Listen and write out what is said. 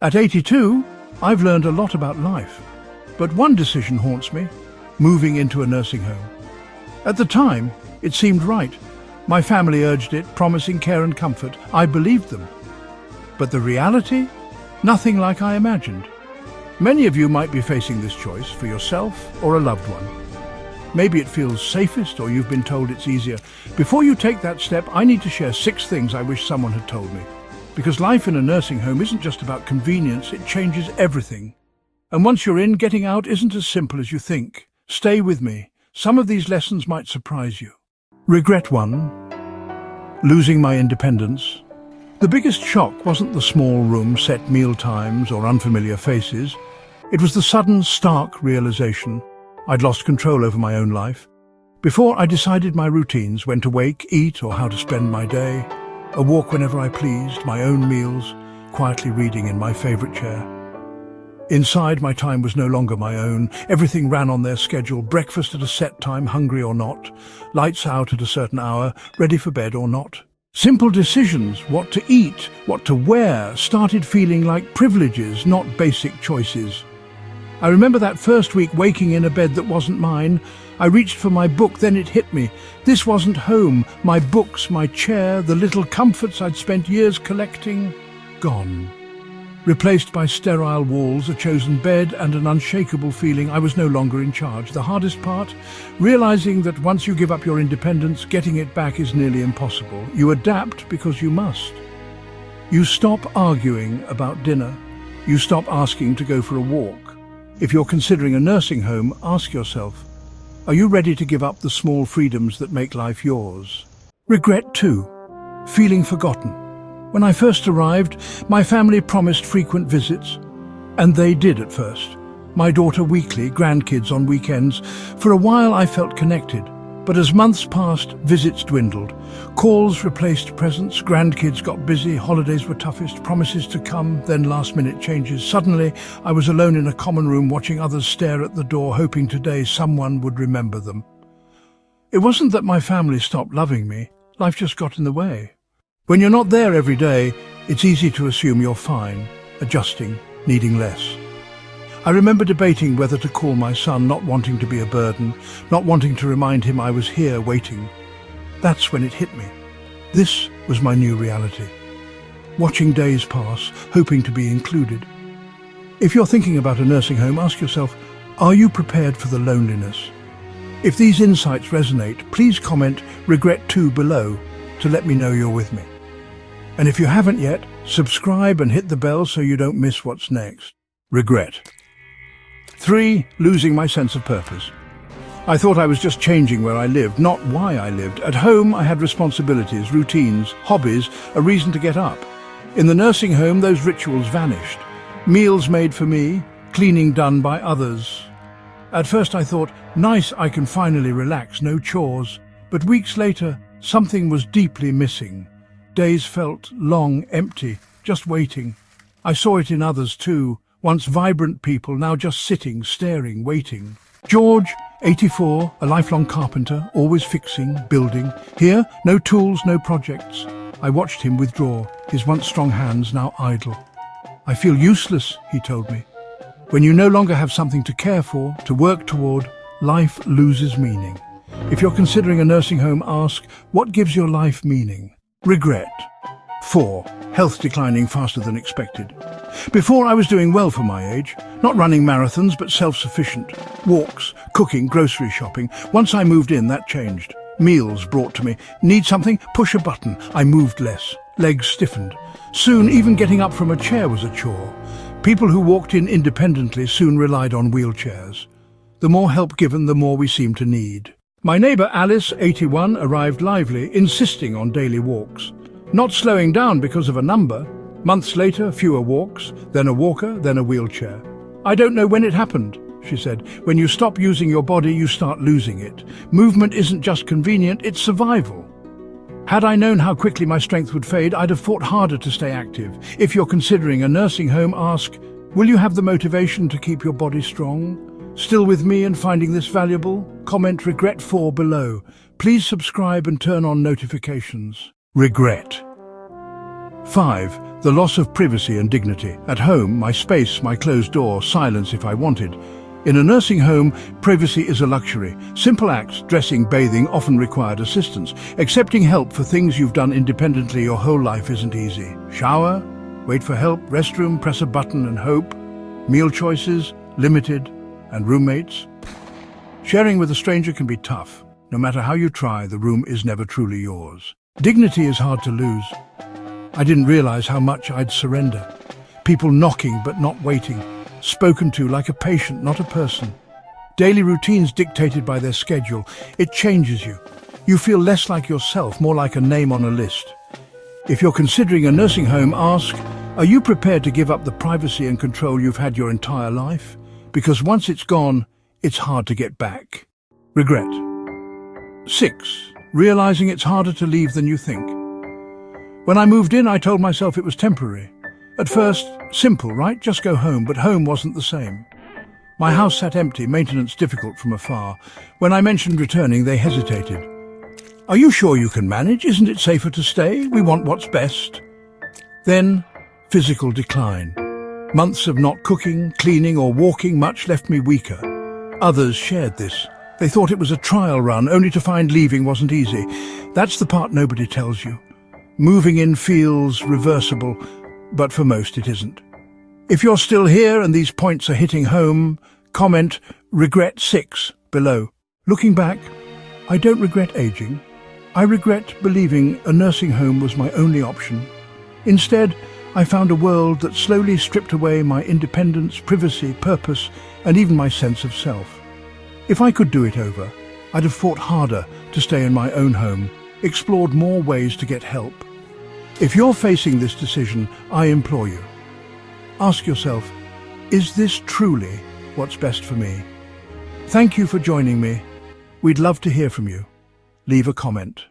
At 82, I've learned a lot about life. But one decision haunts me: moving into a nursing home. At the time, it seemed right. My family urged it, promising care and comfort. I believed them. But the reality? Nothing like I imagined. Many of you might be facing this choice for yourself or a loved one. Maybe it feels safest, or you've been told it's easier. Before you take that step, I need to share 6 things I wish someone had told me. Because life in a nursing home isn't just about convenience, it changes everything. And once you're in, getting out isn't as simple as you think. Stay with me. Some of these lessons might surprise you. Regret 1. Losing my independence. The biggest shock wasn't the small room, set meal times, or unfamiliar faces. It was the sudden, stark realization I'd lost control over my own life. Before, I decided my routines: when to wake, eat, or how to spend my day. A walk whenever I pleased, my own meals, quietly reading in my favorite chair. Inside, my time was no longer my own. Everything ran on their schedule: breakfast at a set time, hungry or not, lights out at a certain hour, ready for bed or not. Simple decisions, what to eat, what to wear, started feeling like privileges, not basic choices. I remember that first week waking in a bed that wasn't mine. I reached for my book, then it hit me. This wasn't home. My books, my chair, the little comforts I'd spent years collecting, gone. Replaced by sterile walls, a chosen bed, and an unshakable feeling I was no longer in charge. The hardest part? Realizing that once you give up your independence, getting it back is nearly impossible. You adapt because you must. You stop arguing about dinner. You stop asking to go for a walk. If you're considering a nursing home, ask yourself, are you ready to give up the small freedoms that make life yours? Regret 2. Feeling forgotten. When I first arrived, my family promised frequent visits, and they did at first. My daughter weekly, grandkids on weekends. For a while I felt connected, but as months passed, visits dwindled. Calls replaced presents, grandkids got busy, holidays were toughest, promises to come, then last-minute changes. Suddenly, I was alone in a common room watching others stare at the door, hoping today someone would remember them. It wasn't that my family stopped loving me, life just got in the way. When you're not there every day, it's easy to assume you're fine, adjusting, needing less. I remember debating whether to call my son, not wanting to be a burden, not wanting to remind him I was here waiting. That's when it hit me. This was my new reality. Watching days pass, hoping to be included. If you're thinking about a nursing home, ask yourself, are you prepared for the loneliness? If these insights resonate, please comment Regret 2 below to let me know you're with me. And if you haven't yet, subscribe and hit the bell so you don't miss what's next. Regret 3. Losing my sense of purpose. I thought I was just changing where I lived, not why I lived. At home, I had responsibilities, routines, hobbies, a reason to get up. In the nursing home, those rituals vanished. Meals made for me, cleaning done by others. At first I thought, nice, I can finally relax, no chores. But weeks later, something was deeply missing. Days felt long, empty, just waiting. I saw it in others too. Once vibrant people, now just sitting, staring, waiting. George, 84, a lifelong carpenter, always fixing, building. Here, no tools, no projects. I watched him withdraw, his once strong hands now idle. I feel useless, he told me. When you no longer have something to care for, to work toward, life loses meaning. If you're considering a nursing home, ask, what gives your life meaning? Regret 4. Health declining faster than expected. Before, I was doing well for my age, not running marathons but self-sufficient. Walks, cooking, grocery shopping. Once I moved in, that changed. Meals brought to me. Need something? Push a button. I moved less. Legs stiffened. Soon, even getting up from a chair was a chore. People who walked in independently soon relied on wheelchairs. The more help given, the more we seemed to need. My neighbour Alice, 81, arrived lively, insisting on daily walks. Not slowing down because of a number. Months later, fewer walks, then a walker, then a wheelchair. I don't know when it happened, she said. When you stop using your body, you start losing it. Movement isn't just convenient, it's survival. Had I known how quickly my strength would fade, I'd have fought harder to stay active. If you're considering a nursing home, ask, will you have the motivation to keep your body strong? Still with me and finding this valuable? Comment Regret 4 below. Please subscribe and turn on notifications. Regret 5. The loss of privacy and dignity. At home, my space, my closed door, silence if I wanted. In a nursing home, privacy is a luxury. Simple acts, dressing, bathing, often required assistance. Accepting help for things you've done independently your whole life isn't easy. Shower, wait for help, restroom, press a button and hope. Meal choices, limited, and roommates. Sharing with a stranger can be tough. No matter how you try, the room is never truly yours. Dignity is hard to lose. I didn't realize how much I'd surrender. People knocking but not waiting. Spoken to like a patient, not a person. Daily routines dictated by their schedule. It changes you. You feel less like yourself, more like a name on a list. If you're considering a nursing home, ask, are you prepared to give up the privacy and control you've had your entire life? Because once it's gone, it's hard to get back. Regret. 6. Realizing it's harder to leave than you think. When I moved in, I told myself it was temporary. At first, simple, right? Just go home, but home wasn't the same. My house sat empty, maintenance difficult from afar. When I mentioned returning, they hesitated. Are you sure you can manage? Isn't it safer to stay? We want what's best. Then, physical decline. Months of not cooking, cleaning or walking much left me weaker. Others shared this. They thought it was a trial run, only to find leaving wasn't easy. That's the part nobody tells you. Moving in feels reversible, but for most it isn't. If you're still here and these points are hitting home, comment regret 6 below. Looking back, I don't regret aging. I regret believing a nursing home was my only option. Instead, I found a world that slowly stripped away my independence, privacy, purpose, and even my sense of self. If I could do it over, I'd have fought harder to stay in my own home, explored more ways to get help. If you're facing this decision, I implore you, ask yourself, is this truly what's best for me? Thank you for joining me. We'd love to hear from you. Leave a comment.